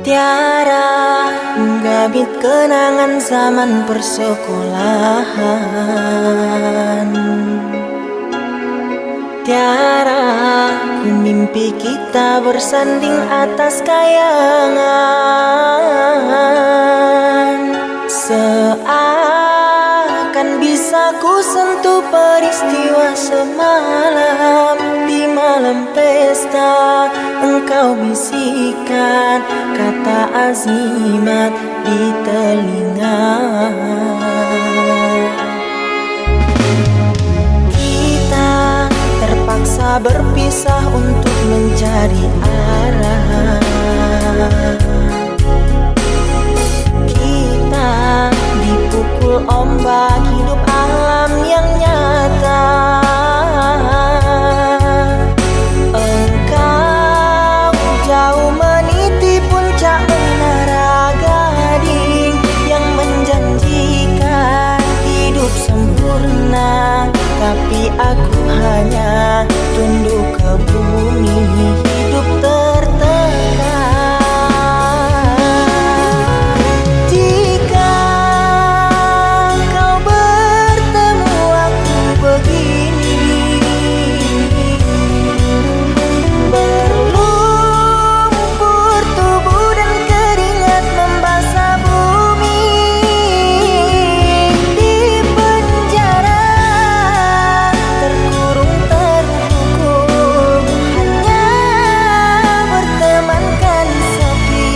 Tiara menggabit kenangan zaman persekolahan. Tiara ku mimpi kita bersanding atas kayangan. Seakan bisa ku sentuh peristiwa semalam. Di malam pesta engkau bisikan kata azimat di telinga. Kita terpaksa berpisah untuk mencari arah. Kita dipukul ombak hidup alam yang nyata. Engkau jauh meniti puncak menara gading yang menjanjikan hidup sempurna, tapi aku hanya tunduk ke bumi, hidup tertekan. Jika kau bertemu aku begini, berlumpur tubuh dan keringat membasah bumi. Di penjara terkurung terhukum, hanya bertemankan sepi.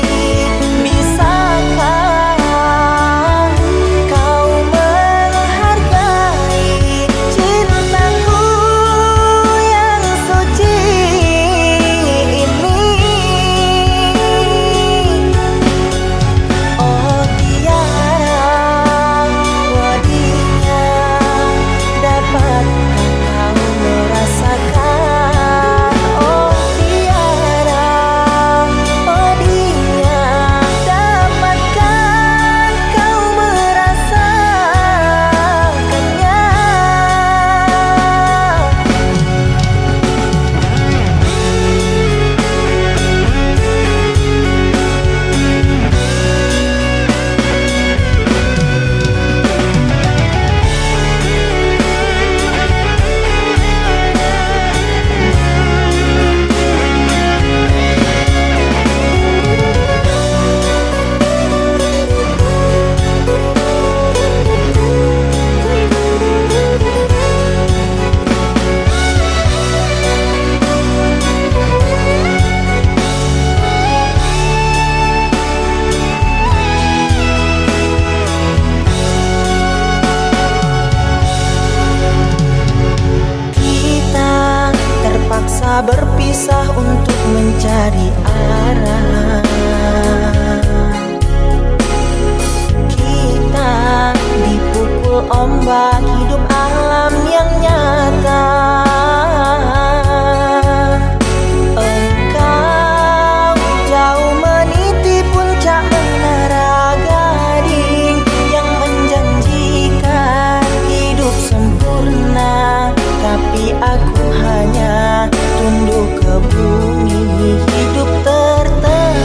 Bisakah kau menghargai cintaku yang suci ini? Oh Tiara, wadinya, dapatkah kau merasakan? Oh Tiara, wadinya, dapatkah kau merasakannya? Kita terpaksa berpisah untuk mencari arah. Kita dipukul ombak hidup alam yang nyata. Engkau jauh meniti puncak menara gading yang menjanjikan hidup sempurna, tapi aku hanya tunduk ke bumi, hidup tertekan.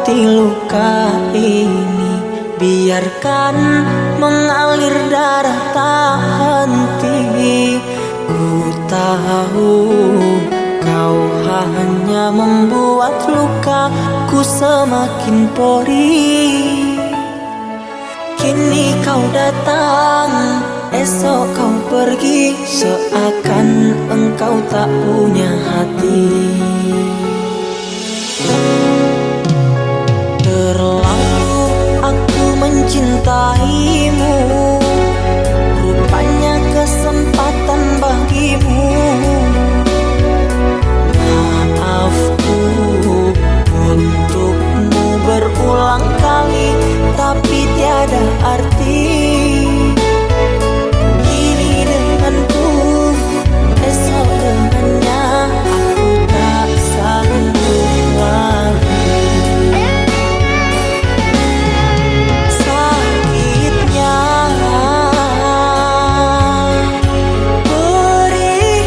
obati luka ini, biarkan mengalir darah tak henti. Ku tahu kau hanya membuat lukaku semakin perih. Kini kau datang, esok kau pergi, seakan engkau tak punya hati. Terlalu aku mencintaimu, rupanya kesempatan bagimu. Maafku untukmu berulang kali, tapi tiada arti. Kini denganku, esok dengannya, aku tak sanggup lagi. Sakitnya perihnya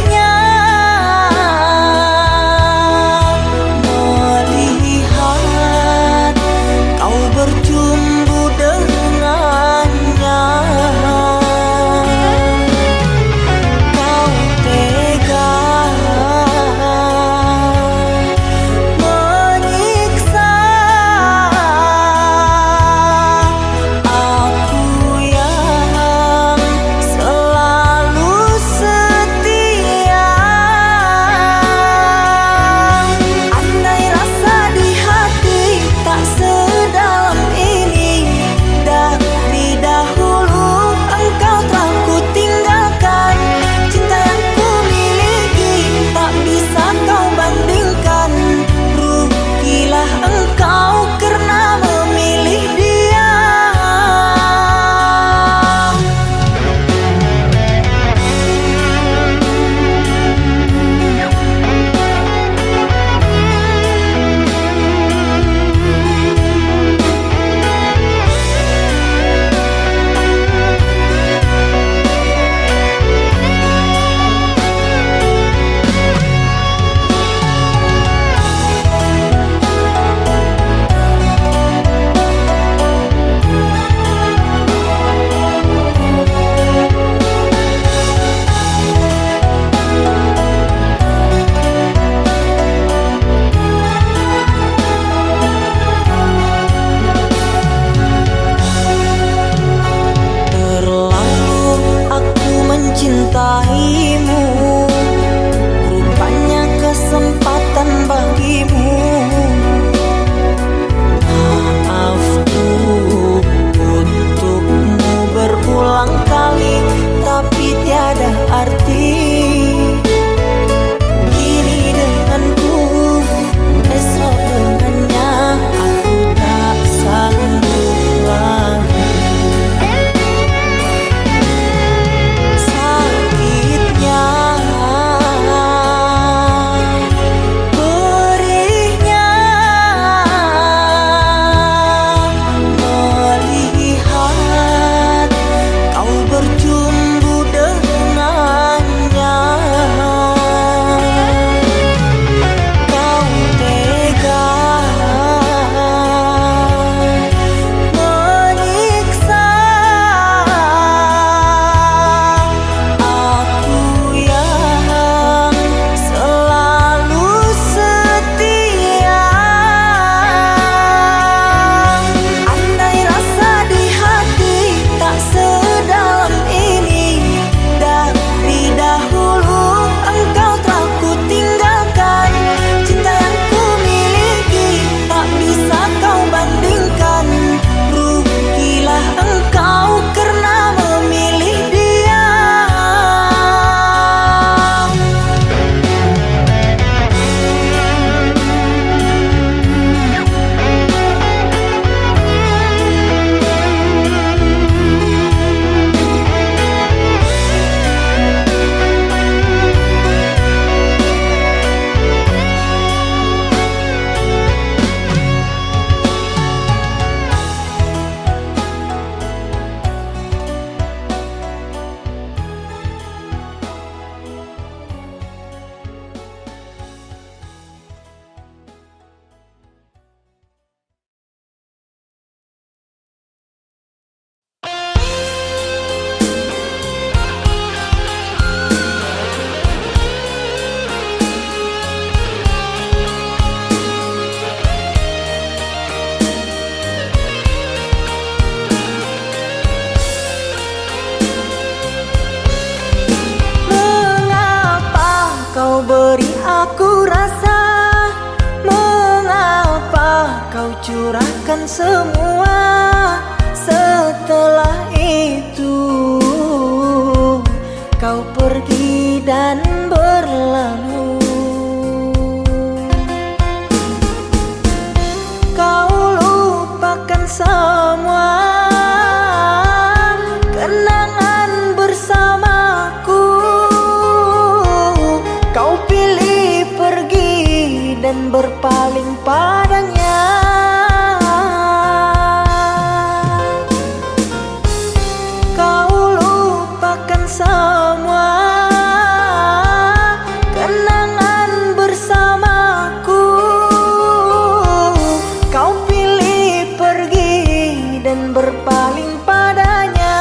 curahkan semua. Setelah itu kau pergi dan berlalu. Kau lupakan semua kenangan bersamaku. Kau pilih pergi dan berpaling padanya. Kau lupakan semua kenangan bersamaku. Kau pilih pergi dan berpaling padanya.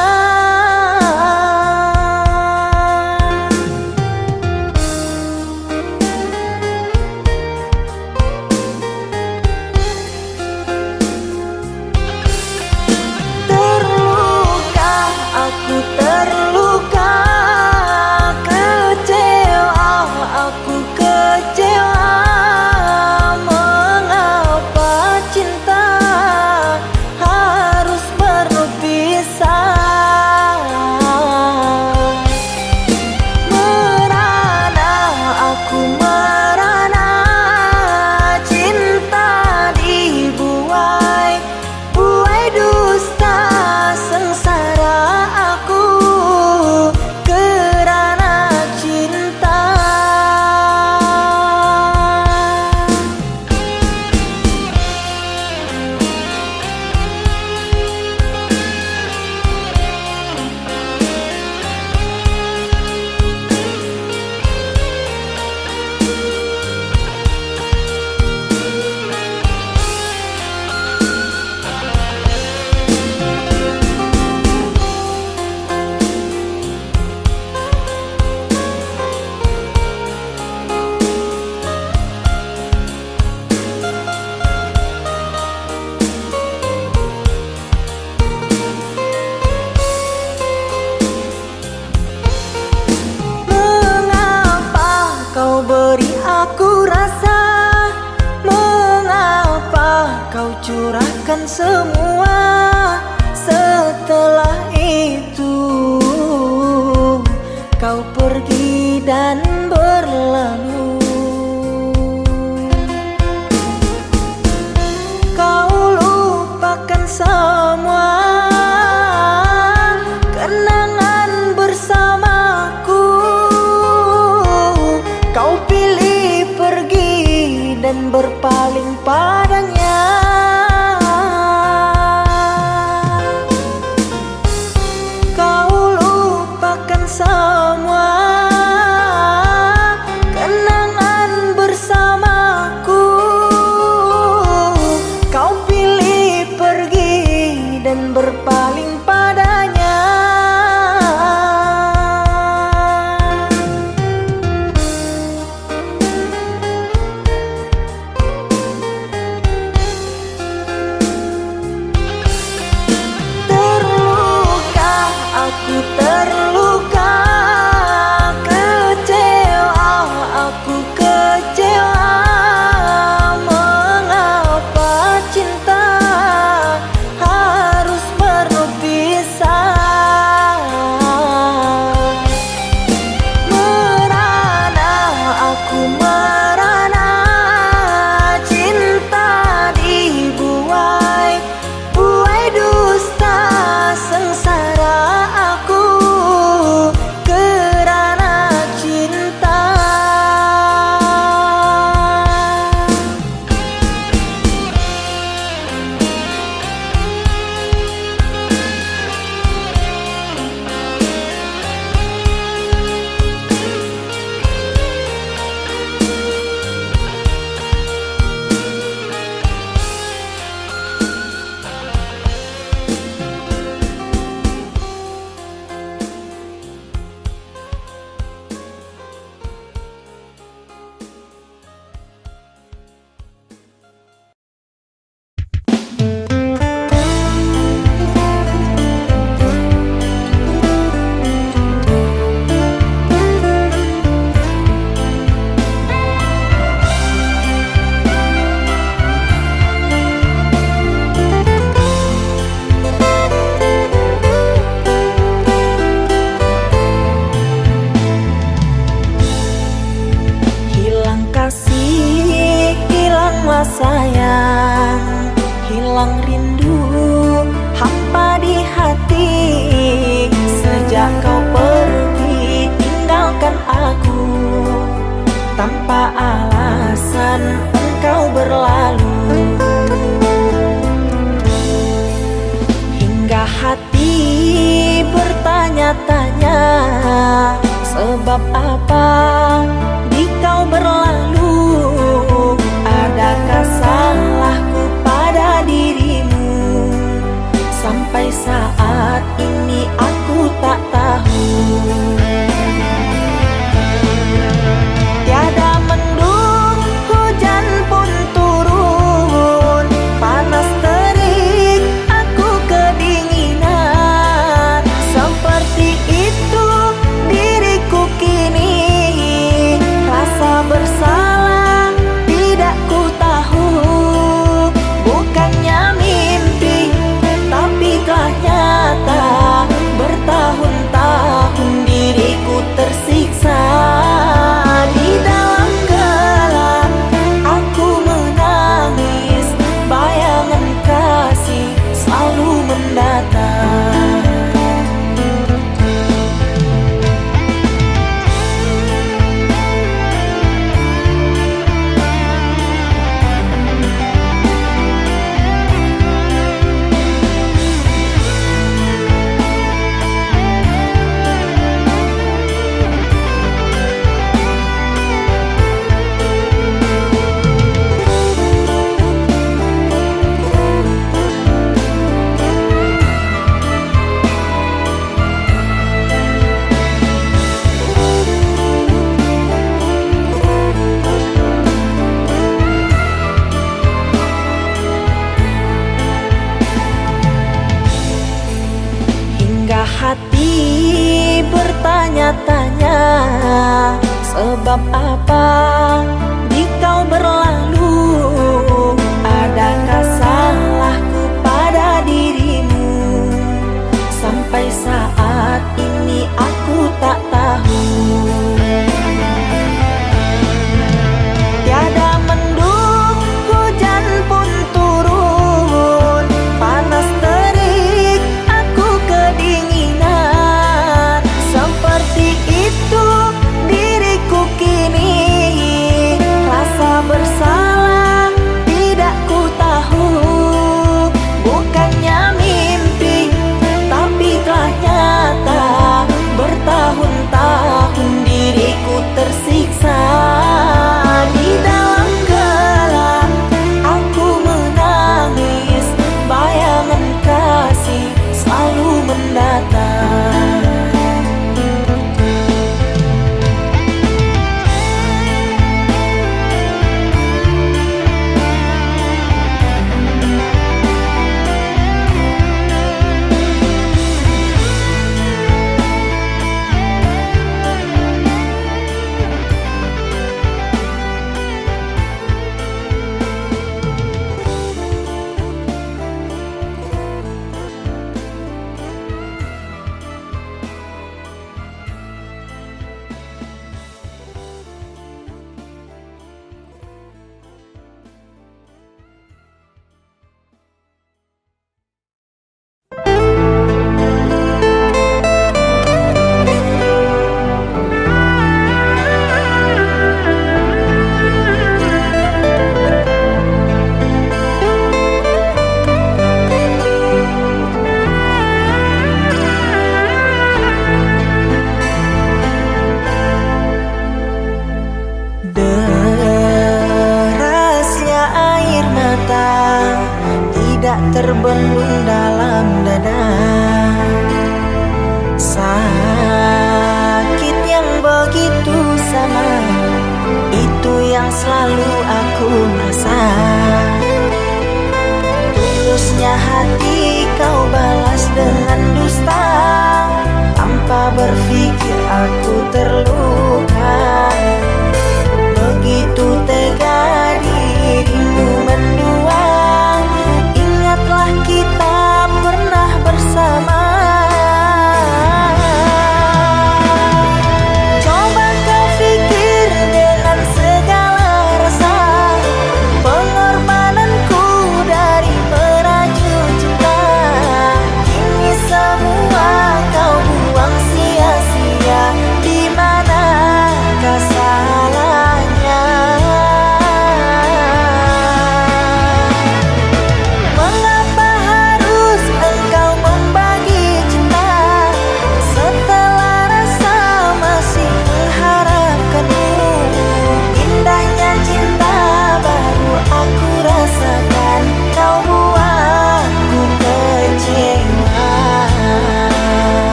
Terluka, aku terluka, kecewa, aku kecewa. Mengapa cinta harus berpisah? Merana, aku merana, cinta dibuai, buai dusta. Sengsara aku kerana cinta. Mengapa kau beri aku rasa? Mengapa kau curahkan semua? Setelah itu kau pergi dan berlalu. Kau lupakan semua kenangan bersamaku. Kau pilih pergi dan berpaling padanya. Kau lupakan semua kenangan bersamaku. Kau pilih pergi dan berpaling padanya. Terluka, aku terluka, kecewa, aku kecewa. Mengapa cinta harus berpisah? Merana, aku merana, cinta dibuai, buai dusta. Sengsara aku dan engkau berlalu, hingga hati bertanya-tanya, sebab apa di kau berlalu? Adakah salahku pada dirimu? Sampai saat ini aku tak tahu. Tiada mendung, hujan pun turun, panas terik, aku kedinginan. Seperti itu diriku kini, rasa bersalah tidak ku tahu. Bukannya mimpi, tapi telah nyata. Bertahun-tahun diriku tersiksa. Di dalam gelap aku menangis, bayangan kasih selalu mendatang. Hati bertanya-tanya, sebab apa di kau berlalu? Adakah salahku pada dirimu? Sampai saat ini aku tak tahu. Tiada mendung, hujan pun turun, panas terik, aku kedinginan. Seperti itu diriku kini, rasa bersalah tidak ku tahu. Bukannya mimpi, tapi telah nyata. Bertahun-tahun diriku tersiksa. Di dalam gelap aku menangis, bayangan kasih selalu mendatang. Terbendung dalam dada, sakit yang begitu sama, itu yang selalu aku rasa. Tulusnya hati kau balas dengan dusta, tanpa berpikir aku terluka. Begitu tega dirimu mendua, ingatlah kita pernah bersama. Coba kau pikir dengan segala rasa, pengorbananku dari merajut cinta. Kini semua kau buang sia-sia, di mana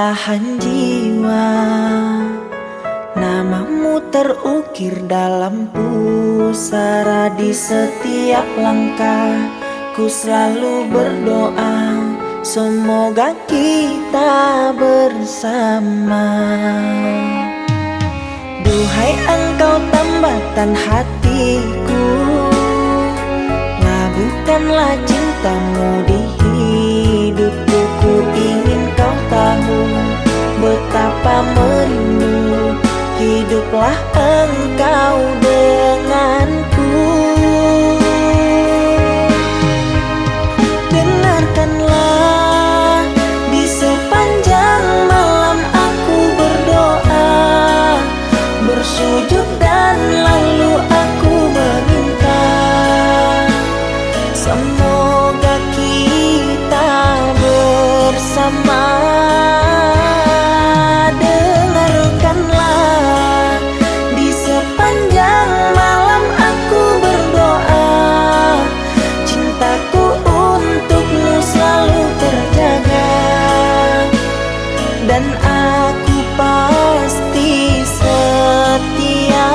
belahan jiwa. Namamu terukir dalam pusara di setiap langkah. Ku selalu berdoa, semoga kita bersama. Duhai engkau tambatan hatiku, labuhkanlah cintamu di hidupku. Ku ingin kau tahu betapa merindu, hiduplah engkau denganku. Dengarkanlah, di sepanjang malam aku berdoa, bersujud dan lalu aku meminta, semoga kita bersama. Dengarkanlah, di sepanjang malam aku berdoa, cintaku untukmu selalu terjaga, dan aku pasti setia.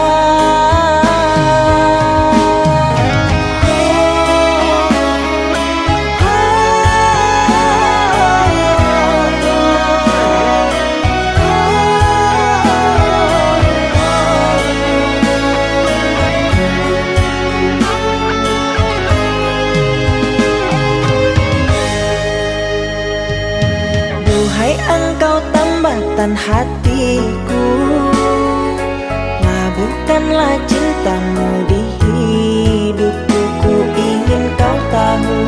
Duhai engkau tambatan hatiku, labuhkanlah cintamu di hidupku. Ku ingin kau tahu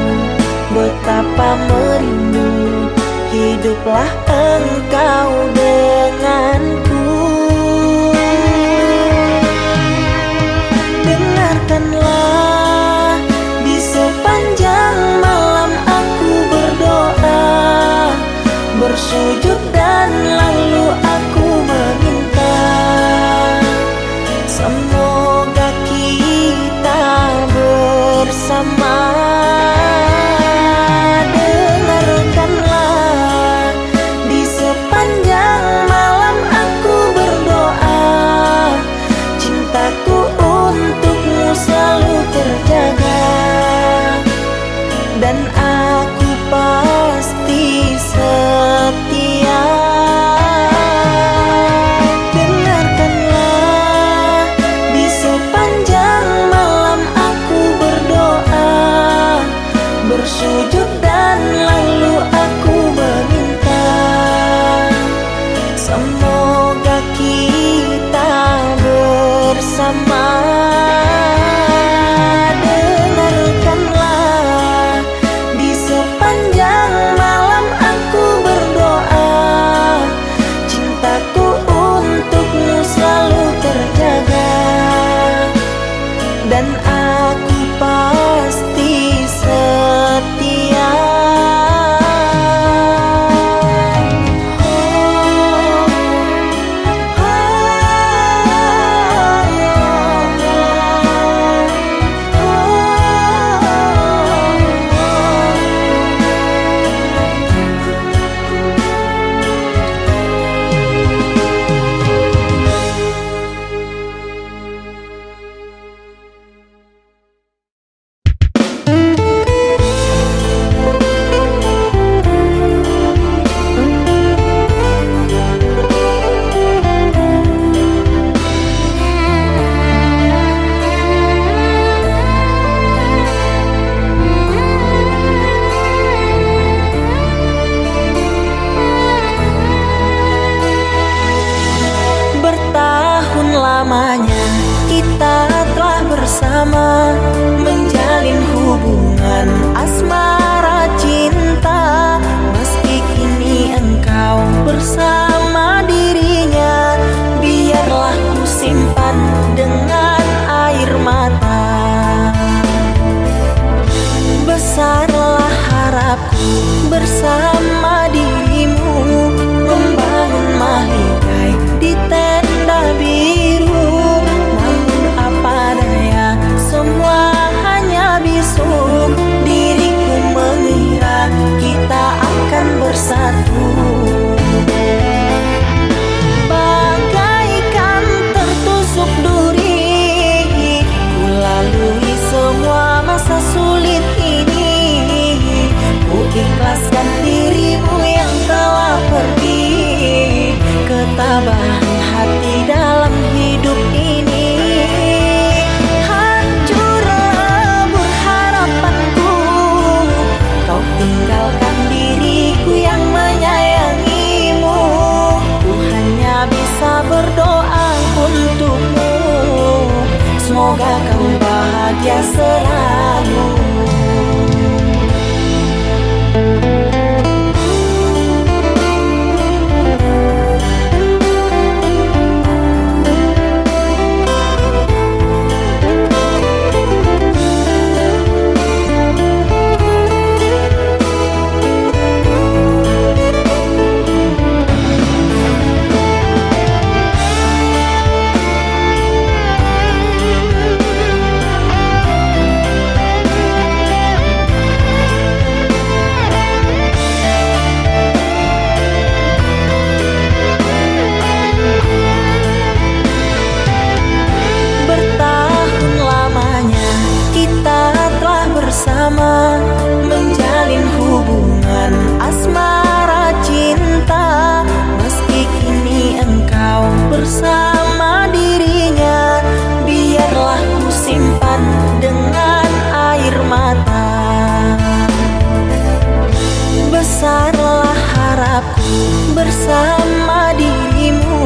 betapa merindu, hiduplah engkau denganku. Dengarkanlah, di sepanjang malam aku berdoa, bersujud dan lalu aku meminta, semoga kita bersama. Dengarkanlah, di sepanjang malam aku berdoa, cintaku untukmu selalu terjaga, dan aku pasti setia. Dengarkanlah, di sepanjang malam aku berdoa, bersujud dan lalu aku meminta, semoga kita bersama. Dengarkanlah, di sepanjang malam aku berdoa, cintaku untukmu selalu terjaga, dan aku pasti setia. Lamanya kita telah bersama, menjalin hubungan asmara cinta. Meski kini engkau bersama dirinya, biarlah ku simpan dengan air mata. Besarlah harapku bersama dirimu, membangun mahligai di tenda biru. Namun apa daya, semua hanya bisu. Diriku mengira kita akan bersatu. bahagia selalu. Menjalin hubungan asmara cinta, meski kini engkau bersama dirinya, biarlah ku simpan dengan air mata. Besarlah harapku bersama dirimu,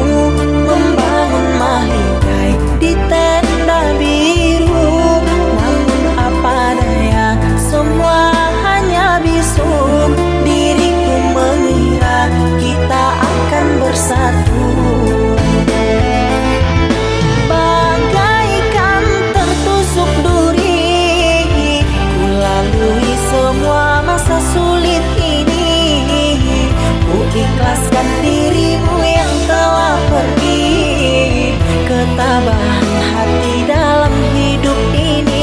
membangun mahligai di tenda biru. Namun apa daya, semua hanya bisu. Diriku mengira kita akan bersatu, bagaikan tertusuk duri. Ku lalui semua masa sulit ini, ku ikhlaskan dirimu yang telah pergi. Ketabahan hati dalam hidup ini,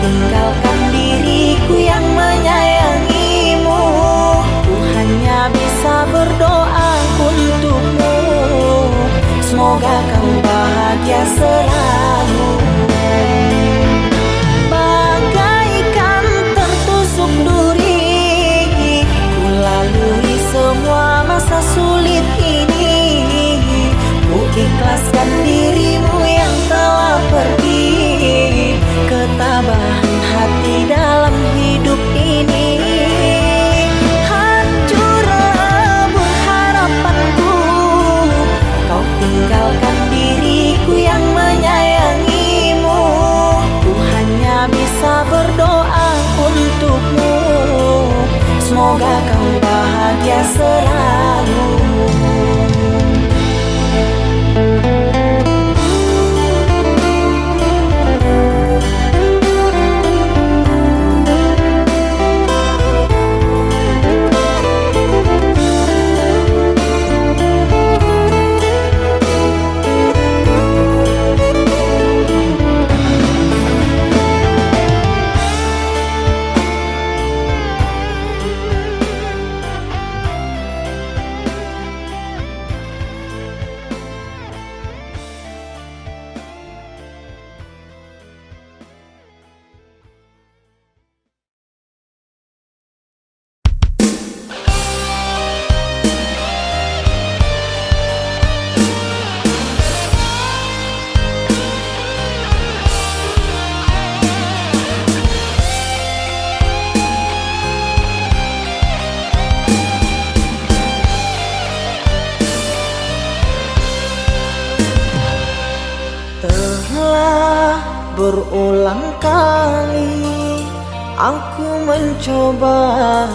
tinggalkan diriku yang menyayangimu. Ku hanya bisa berdoa untukmu, semoga kau bahagia selalu. Bagaikan tertusuk duri, ku lalui semua masa sulit ini, ku ikhlaskan dirimu yang telah pergi. Ketabahan hati dalam hidup ini, hancur lebur harapanku. Kau tinggalkan diriku yang menyayangimu. Ku hanya bisa berdoa untukmu, semoga kau bahagia selalu. Berulang kali aku mencoba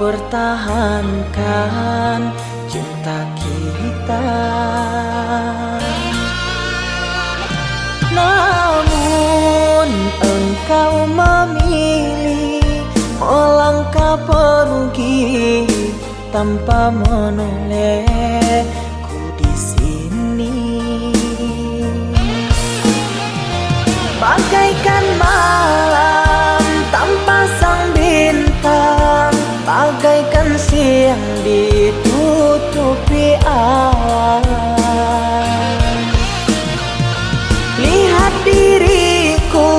pertahankan cinta kita, namun engkau memilih melangkah pergi tanpa menolehku di sini. Bagaikan malam tanpa sang bintang, bagaikan siang ditutupi awan. Lihat diriku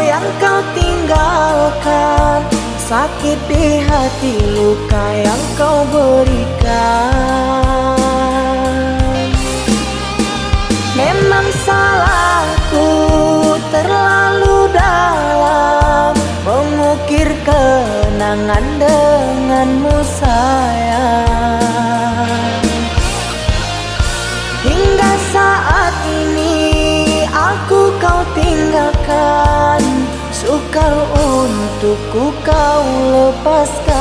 yang kau tinggalkan, sakit di hati, luka yang kau berikan. Memang salahku terlalu dalam mengukir kenangan denganmu sayang. untukku kau lepaskan.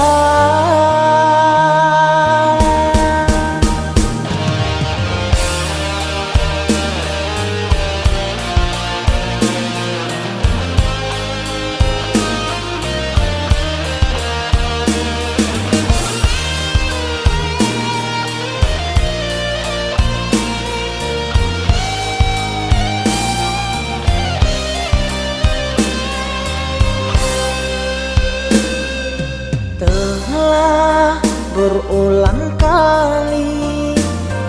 Berulang kali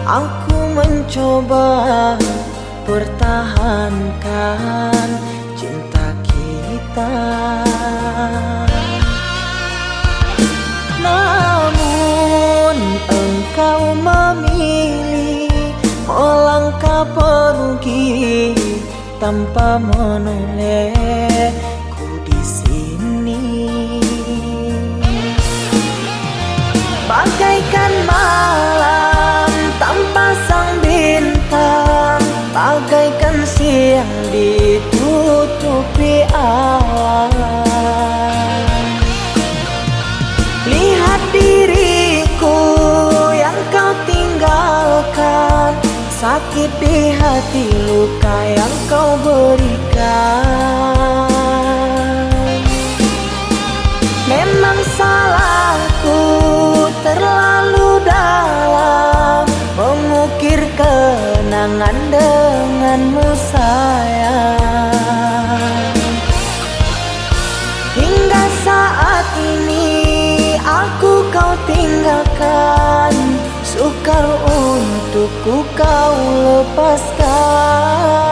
aku mencoba pertahankan cinta kita, namun engkau memilih melangkah pergi tanpa menolehku di sini. Bagaikan malam tanpa sang bintang, bagaikan siang ditutupi awan. Lihat diriku yang kau tinggalkan, sakit di hati, luka yang kau berikan. Memang salahku terlalu dalam mengukir kenangan denganmu sayang. Hingga saat ini aku kau tinggalkan, sukar untukku kau lepaskan.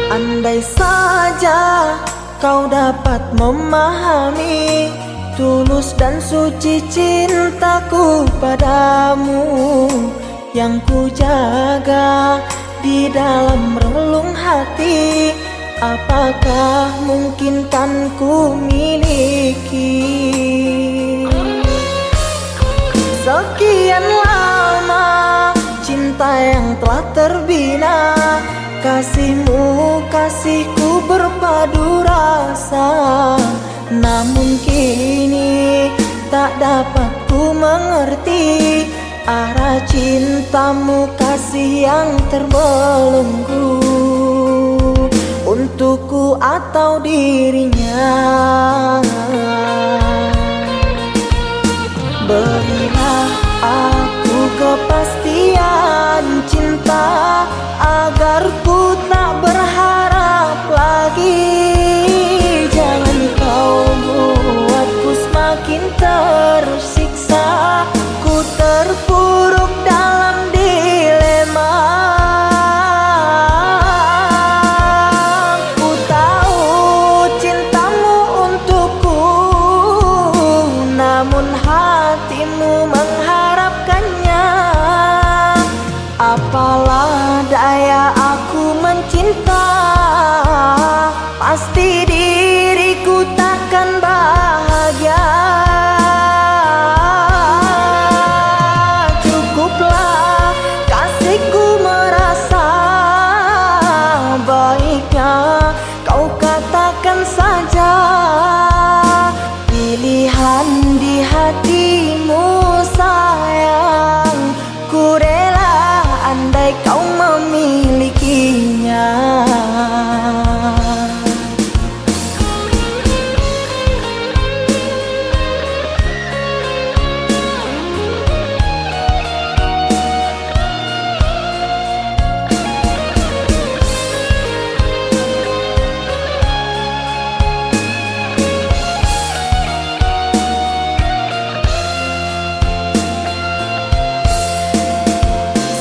Andai saja kau dapat memahami tulus dan suci cintaku padamu, yang ku jaga di dalam relung hati, apakah mungkin kan ku miliki? Sekian lama cinta yang telah terbina, kasihmu, kasihku berpadu rasa, namun kini tak dapat ku mengerti arah cintamu, kasih yang terbelenggu untukku atau dirinya. Berilah aku kepastian cinta agar ku tak berharap lagi. Jangan kau buatku semakin tersiksa, ku terpuruk dalam dilema. Ku tahu cintamu untukku, namun hatimu mengharapkannya. Apalah daya aku mencinta, pasti diriku takkan bahagia. Cukuplah kasihku merasa, baiknya kau katakan saja pilihan di hati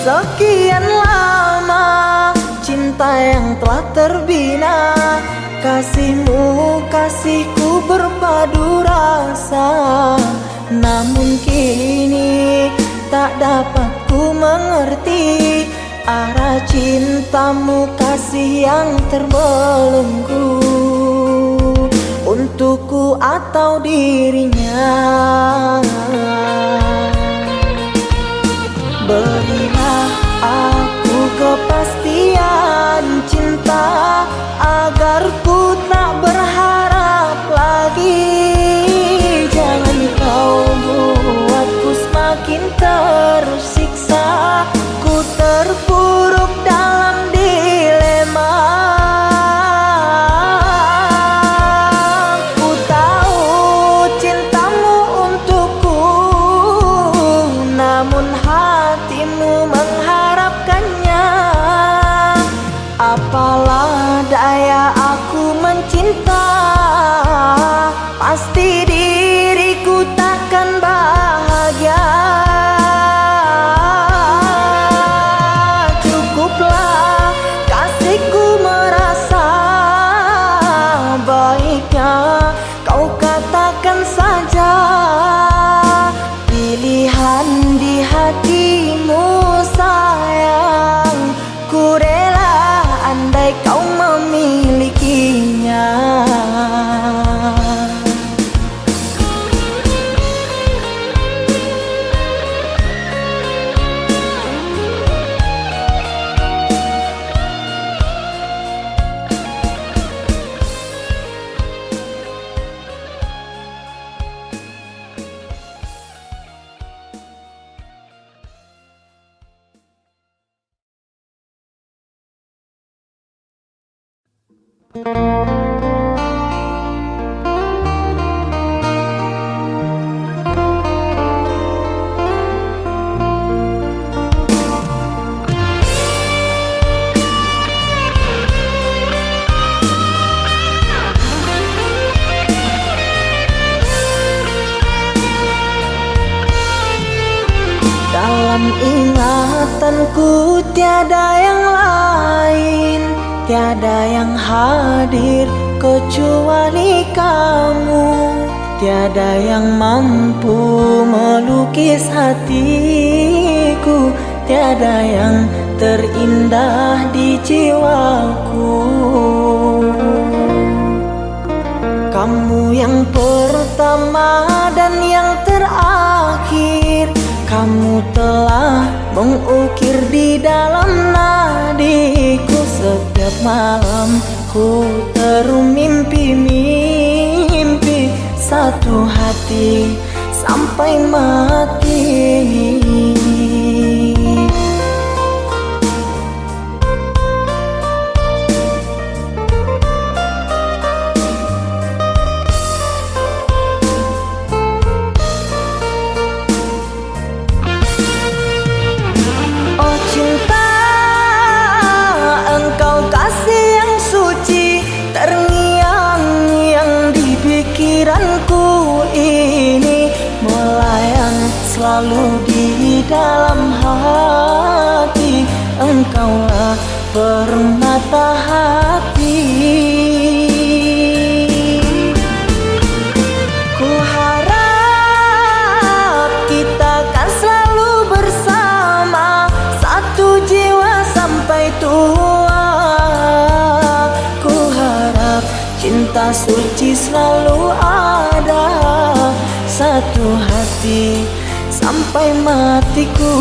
Sekian lama cinta yang telah terbina, kasihmu kasihku berpadu rasa. Namun kini tak dapat ku mengerti arah cintamu, kasih yang terbelenggu untukku atau dirinya. Berilah aku kepastian cinta agar ku tak berharap lagi. Jangan kau buatku semakin tersiksa, ku terpuruk dalam dilema. Ku tahu cintamu untukku, namun hatimu mengharapkannya. Apalah daya aku mencinta, pasti diriku takkan bahagia. Cukuplah kasihku merasa, baiknya kau katakan saja pilihan di hatimu sayang. Ku rela andai kau memilikinya. Dalam ingatanku tiada yang lain, tiada yang hadir kecuali kamu. Tiada yang mampu melukis hatiku, tiada yang terindah di jiwaku. Kamu yang pertama dan yang terakhir, kamu telah mengukir di dalam nadiku. Setiap malam ku termimpi-mimpi satu hati sampai mati. Selalu di dalam hati, engkaulah permata hati. Ku harap kita kan selalu bersama, satu jiwa sampai tua. Ku harap cinta suci selalu ada, satu hati sampai matiku.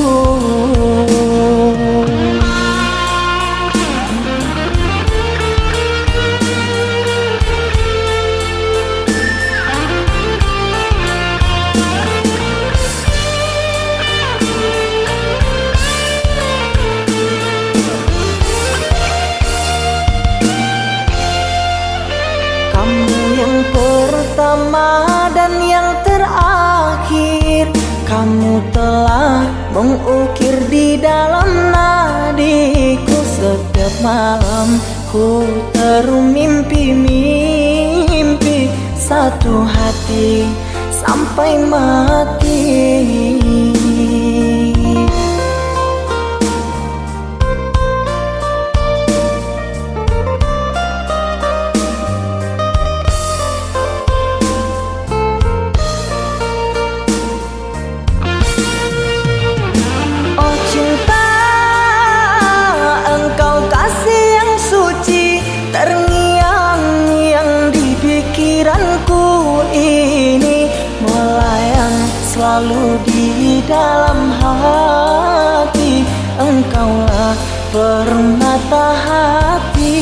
Kamu yang pertama dan yang terakhir, kamu telah mengukir di dalam nadiku. Setiap malam ku termimpi-mimpi satu hati sampai mati. selalu di dalam hati. Engkaulah permata hati.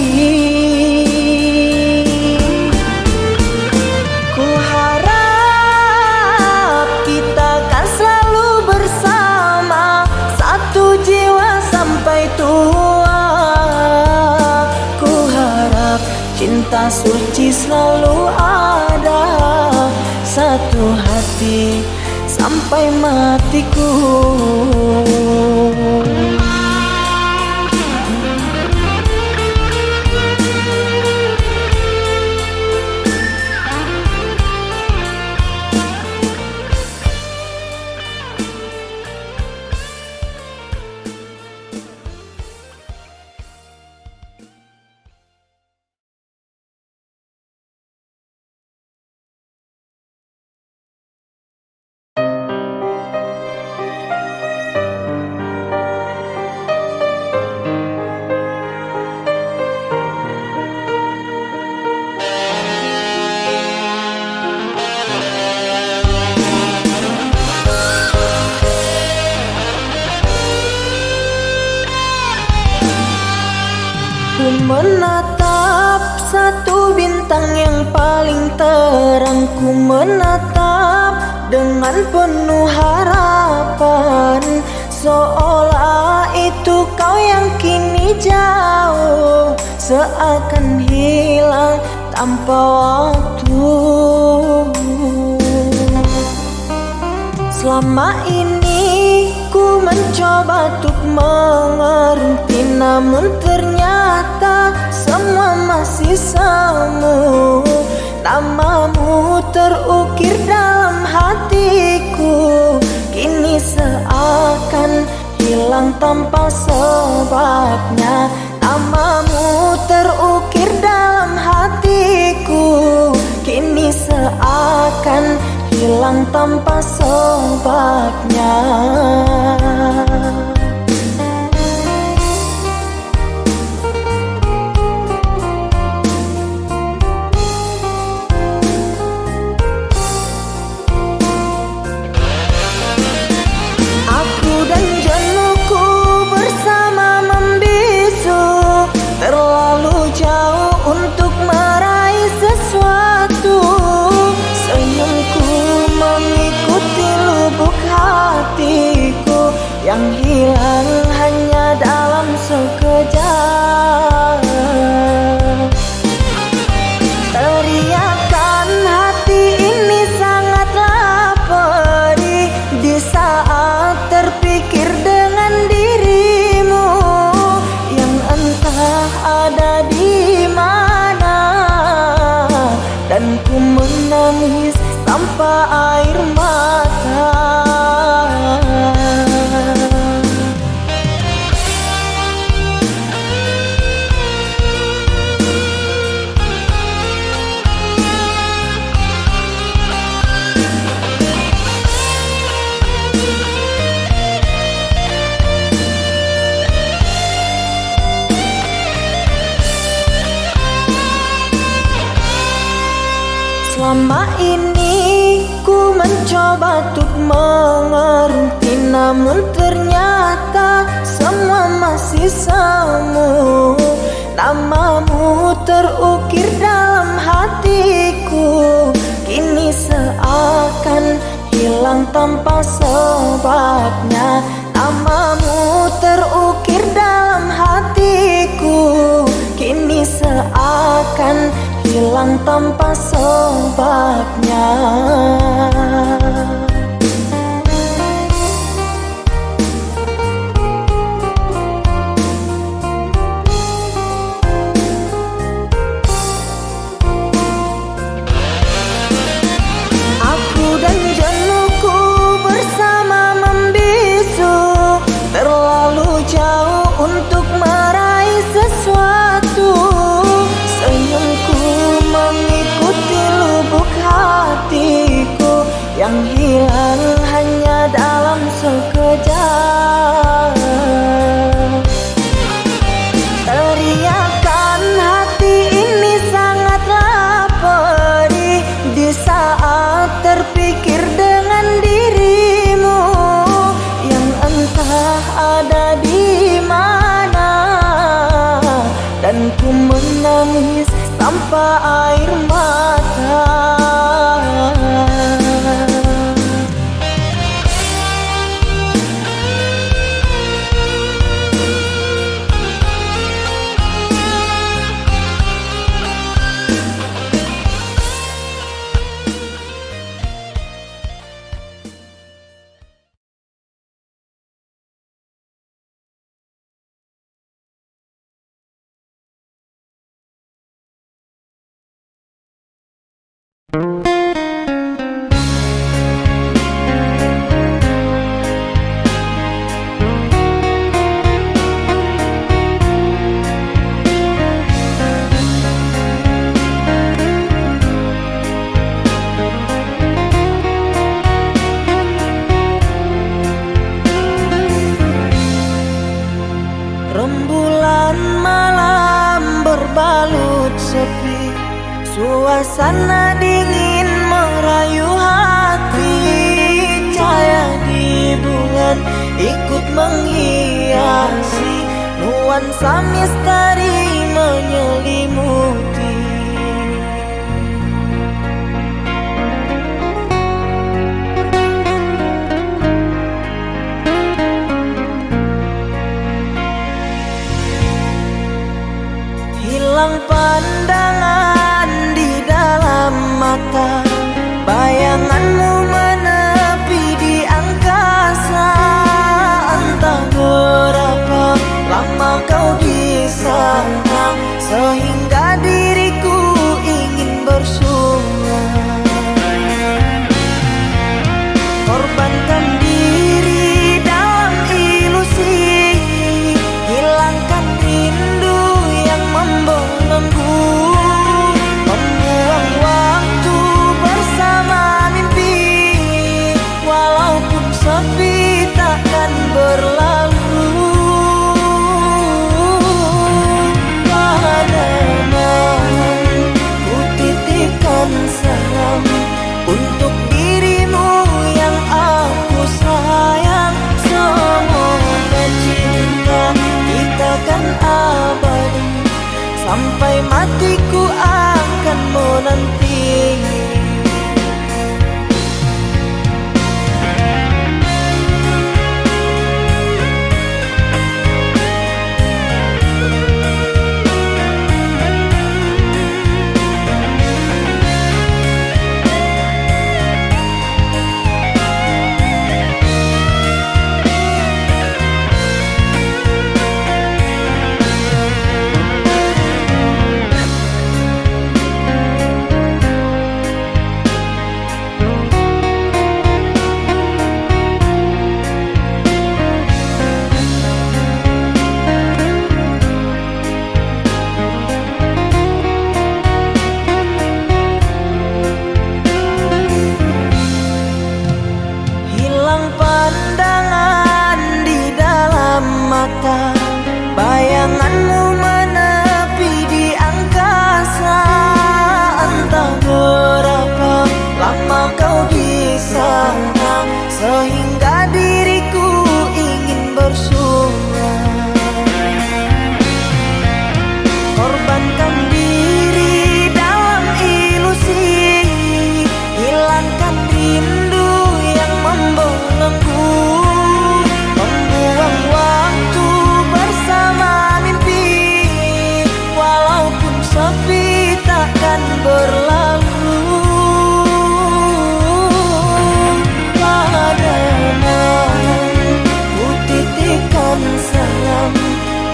Ku harap kita kan selalu bersama, satu jiwa sampai tua. Ku harap cinta suci selalu ada, satu hati sampai matiku. Ku menatap satu bintang yang paling terang. Ku menatap dengan penuh harapan, seolah itu kau yang kini jauh, seakan hilang tanpa waktu. Selama ini ku mencoba untuk mengerti, namun ternyata semua masih semu. Namamu terukir dalam hatiku, kini seakan hilang tanpa sebabnya. Namamu terukir dalam hatiku, kini seakan hilang tanpa sebabnya. Aku dan jenuhku bersama membisu, terlalu jauh untuk meraih sesuatu. Senyumku mengikuti lubuk hatiku yang hilang hanya dalam sekejap. Teriakan hati ini sangatlah pedih di saat terpikir dengan dirimu yang entah ada di mana, dan ku menangis tanpa air mata. Selama ini ku mencoba untuk mengerti, namun ternyata semua masih semu. Namamu terukir dalam hatiku, kini seakan hilang tanpa sebabnya. Namamu terukir dalam hatiku, kini seakan hilang tanpa sebabnya. Aku dan jenuhku bersama membisu, terlalu jauh untuk meraih sesuatu. Senyumku mengikuti lubuk hatiku yang hilang hanya dalam sekejap. Teriakan hati ini sangatlah pedih di saat terpikir dengan diri Suasana dingin merayu hati, cahaya di bulan ikut menghiasi, nuansa misteri menyelimuti. Hilang pandangan di dalam mata, bayanganmu menepi di angkasa. Entah berapa lama kau di sana, sehingga diriku ingin bersuara. Korbankan diri dalam ilusi, hilangkan rindu yang membelenggu, membuang waktu bersama mimpi, walaupun sepi takkan berlalu. Pada malam ku titipkan salam untuk dirimu yang aku sayang. Semoga cinta kita kan abadi, sampai matiku akan menanti. Pandangan di dalam mata, bayanganmu menepi di angkasa. Entah berapa lama kau di sana, sehingga diriku ingin bersuara. Korbankan diri dalam ilusi, hilangkan rindu yang membelenggu, membuang waktu bersama mimpi, walaupun sepi takkan berlalu. Pada malam ku titipkan salam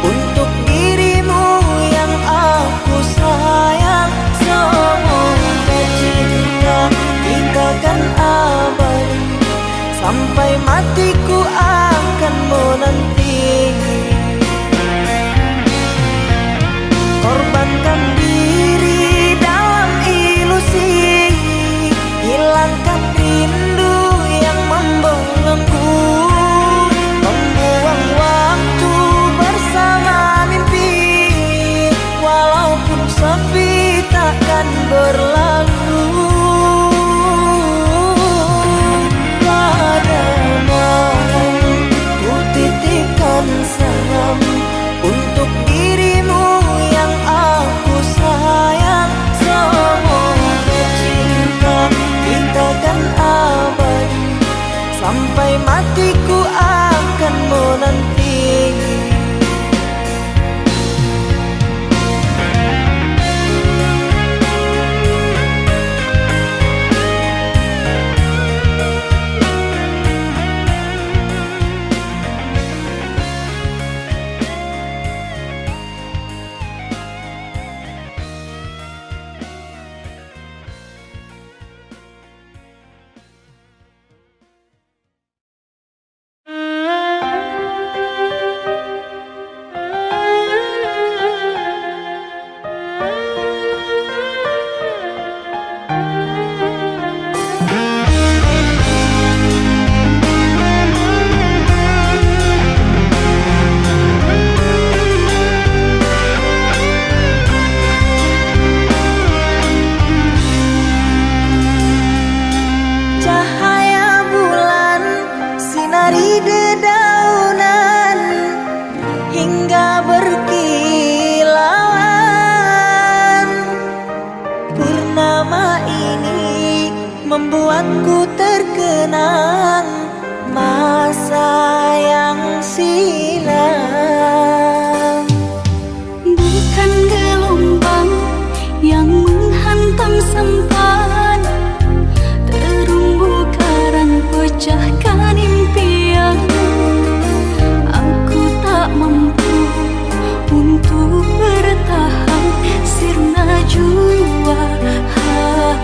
untuk dirimu yang aku sayang. Semoga cinta kita kan abadi, sampai matiku akan menanti. Korbankan diri dalam ilusi, hilangkan rindu yang membelenggu, membuang waktu bersama mimpi, walaupun sepi takkan berlalu. Pada malam ku titipkan salam untuk dirimu yang aku sayang. Semoga cinta kita kan abadi, sampai matiku akan menanti. membuatku terkenang masa yang silam. Bukan gelombang yang menghantam sampan, terumbu karang pecahkan impian. Aku tak mampu untuk bertahan sirna jua harapan.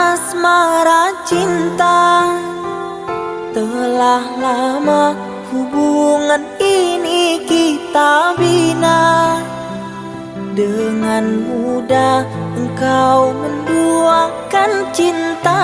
asmara cinta. Telah lama hubungan ini kita bina. Dengan mudah engkau menduakan cinta.